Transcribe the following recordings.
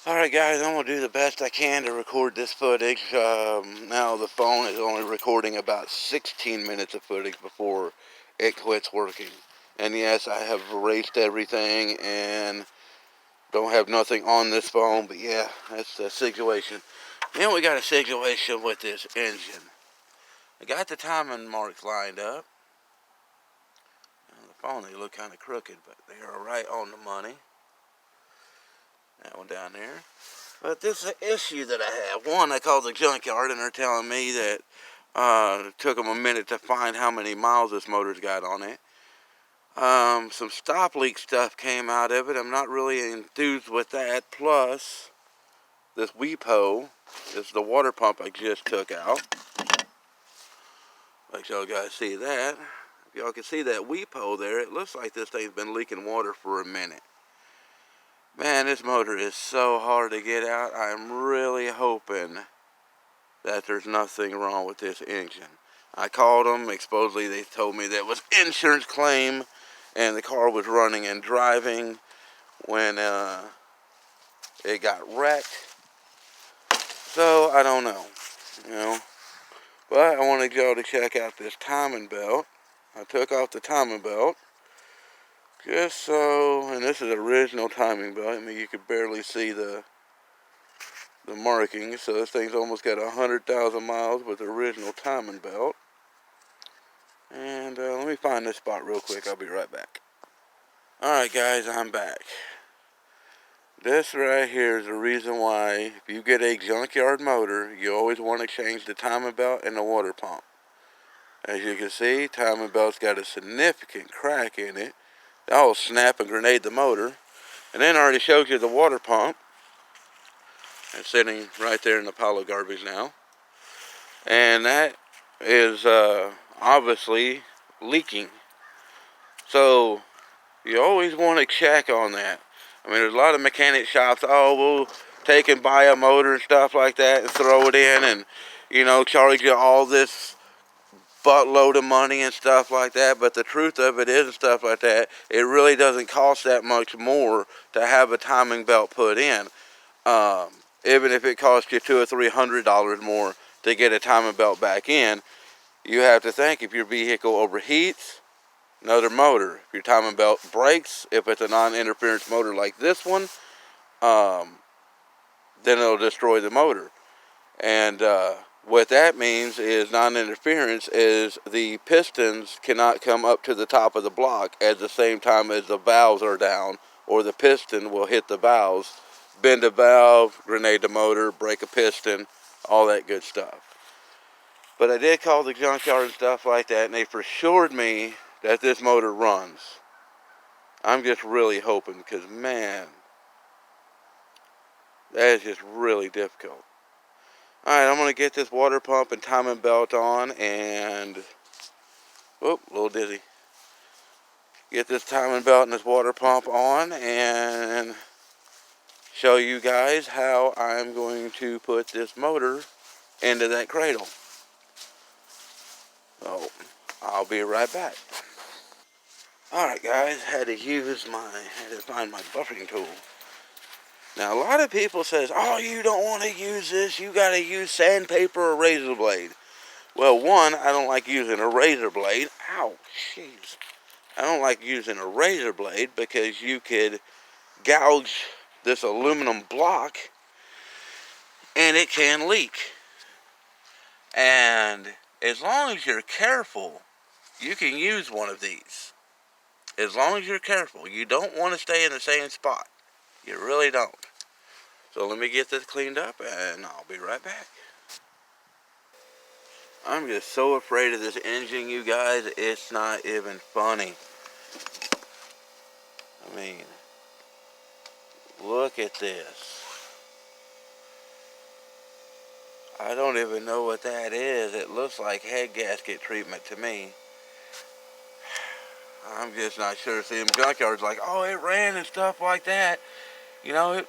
Alright guys, I'm going to do the best I can to record this footage. Now the phone is only recording about 16 minutes of footage before it quits working. And yes, I have erased everything and don't have nothing on this phone, but yeah, that's the situation. Then we got a situation with this engine. I got the timing marks lined up. On the phone they look kind of crooked, but they are right on the money. That one down there. But this is an issue that I have. One, I called the junkyard and they're telling me that it took them a minute to find how many miles this motor's got on it. Some stop leak stuff came out of it. I'm not really enthused with that. Plus, this WEPO, this is the water pump I just took out. Like y'all guys see that. If y'all can see that WEPO there, it looks like this thing's been leaking water for a minute. Man, this motor is so hard to get out. I'm really hoping that there's nothing wrong with this engine. I called them. Supposedly they told me that it was insurance claim and the car was running and driving when it got wrecked. So I don't know, you know. But I wanted y'all to check out this timing belt. I took off the timing belt just so, and this is original timing belt. I mean, you could barely see the markings. So this thing's almost got 100,000 miles with the original timing belt. And let me find this spot real quick. I'll be right back. Alright guys, I'm back. This right here is the reason why if you get a junkyard motor, you always want to change the timing belt and the water pump. As you can see, timing belt's got a significant crack in it. That'll snap and grenade the motor. And then I already showed you the water pump. It's sitting right there in the pile of garbage now. And that is obviously leaking. So you always want to check on that. I mean, there's a lot of mechanic shops, oh, we'll take and buy a motor and stuff like that and throw it in and, you know, charge you all this buttload of money and stuff like that. But the truth of it is and stuff like that, it really doesn't cost that much more to have a timing belt put in. Even if it costs you $200 or $300 more to get a timing belt back in, you have to think if your vehicle overheats, another motor. If your timing belt breaks, if it's a non-interference motor like this one, then it'll destroy the motor. And what that means is non-interference is the pistons cannot come up to the top of the block at the same time as the valves are down, or the piston will hit the valves, bend a valve, grenade the motor, break a piston, all that good stuff. But I did call the junkyard and stuff like that, and they assured me that this motor runs. I'm just really hoping, because man, that is just really difficult. Alright, I'm going to get this water pump and timing belt on and, whoop, a little dizzy. Get this timing belt and this water pump on and show you guys how I'm going to put this motor into that cradle. So, I'll be right back. Alright guys, had to find my buffing tool. Now a lot of people says, oh, you don't want to use this, you got to use sandpaper or razor blade. Well, one, I don't like using a razor blade. Ow, jeez. I don't like using a razor blade because you could gouge this aluminum block and it can leak. And as long as you're careful, you can use one of these. As long as you're careful. You don't want to stay in the same spot. You really don't. So let me get this cleaned up and I'll be right back. I'm just so afraid of this engine, you guys, it's not even funny. I mean, look at this. I don't even know what that is. It looks like head gasket treatment to me. I'm just not sure. See, them junkyards like, oh, it ran and stuff like that. You know,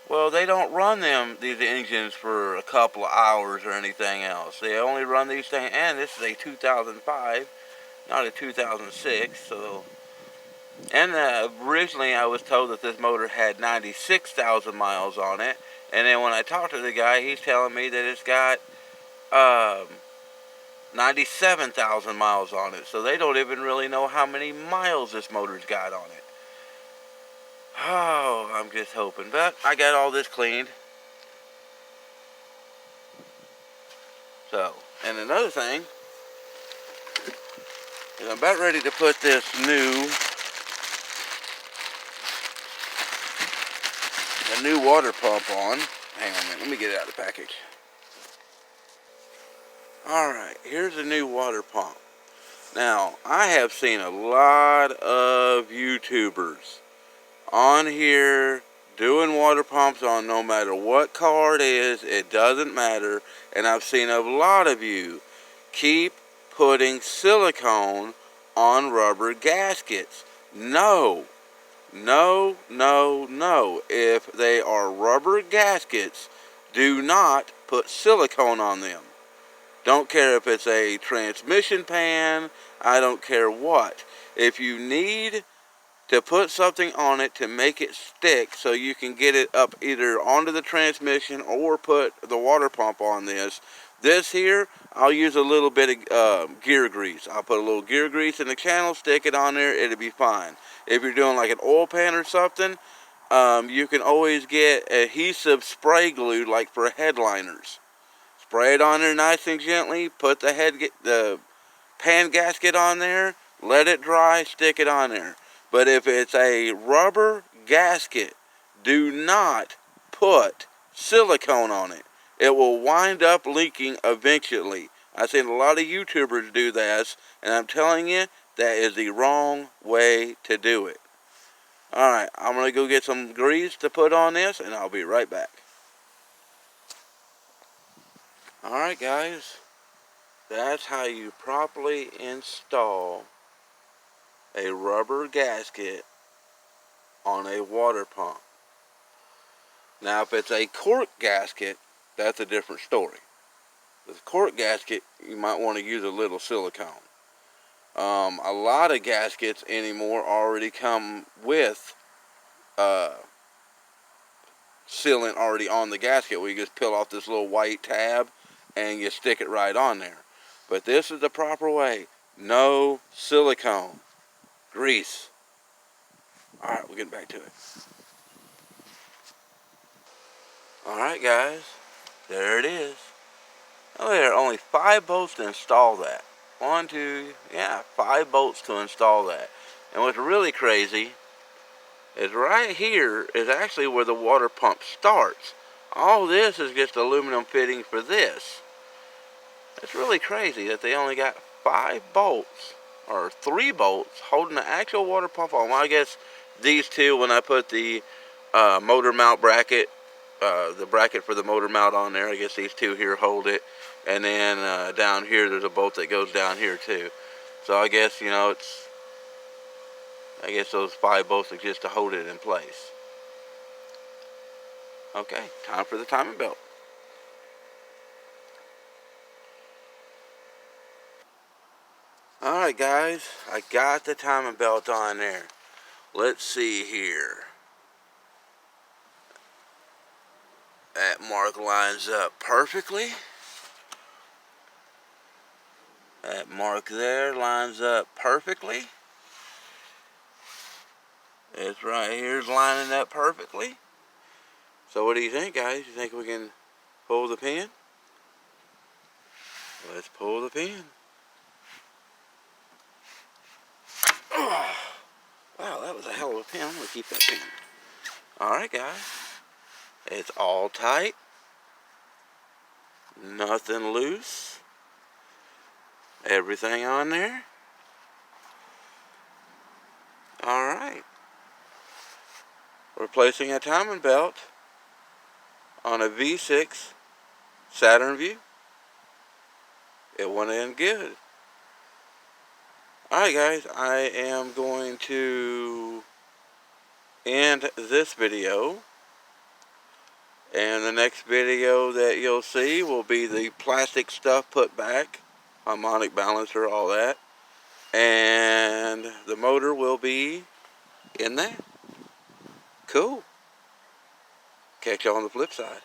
well, they don't run these engines for a couple of hours or anything else. They only run these things, and this is a 2005, not a 2006, so And originally I was told that this motor had 96,000 miles on it. And then when I talked to the guy, he's telling me that it's got 97,000 miles on it. So they don't even really know how many miles this motor's got on it. Oh, I'm just hoping. But I got all this cleaned. So, and another thing is I'm about ready to put this new water pump on. Hang on a minute, let me get it out of the package. Alright, here's a new water pump. Now, I have seen a lot of YouTubers on here doing water pumps on no matter what car it is, it doesn't matter. And I've seen a lot of you keep putting silicone on rubber gaskets. No, no, no, no. If they are rubber gaskets, do not put silicone on them. Don't care if it's a transmission pan, I don't care what. If you need to put something on it to make it stick so you can get it up either onto the transmission or put the water pump on this. This here, I'll use a little bit of gear grease. I'll put a little gear grease in the channel, stick it on there, it'll be fine. If you're doing like an oil pan or something, you can always get adhesive spray glue like for headliners. Spray it on there nice and gently, put the pan gasket on there, let it dry, stick it on there. But if it's a rubber gasket, do not put silicone on it. It will wind up leaking eventually. I've seen a lot of YouTubers do this, and I'm telling you, that is the wrong way to do it. Alright, I'm going to go get some grease to put on this, and I'll be right back. Alright guys, that's how you properly install a rubber gasket on a water pump. Now if it's a cork gasket, that's a different story. With a cork gasket, you might want to use a little silicone. A lot of gaskets anymore already come with sealant already on the gasket, where you just peel off this little white tab and you stick it right on there. But this is the proper way. No silicone. Grease. Alright, we're getting back to it. Alright guys, there it is. Oh, there are only 5 bolts to install that. 1, 2, yeah, 5 bolts to install that. And what's really crazy is right here is actually where the water pump starts. All this is just aluminum fitting for this. It's really crazy that they only got 5 bolts, or 3 bolts, holding the actual water pump on. Well, I guess these two, when I put the motor mount bracket, the bracket for the motor mount on there, I guess these two here hold it. And then down here, there's a bolt that goes down here too. So I guess, you know, I guess those 5 bolts are just to hold it in place. Okay, time for the timing belt. Alright guys, I got the timing belt on there. Let's see here. That mark lines up perfectly. That mark there lines up perfectly. This right here is lining up perfectly. So what do you think, guys? You think we can pull the pin? Let's pull the pin. Oh, wow, that was a hell of a pin. I'm going to keep that pin. Alright, guys. It's all tight. Nothing loose. Everything on there. Alright. We're placing a timing belt on a V6 Saturn Vue. It went in good. Alright guys, I am going to end this video. And the next video that you'll see will be the plastic stuff put back. Harmonic balancer, all that. And the motor will be in there. Cool. Catch y'all on the flip side.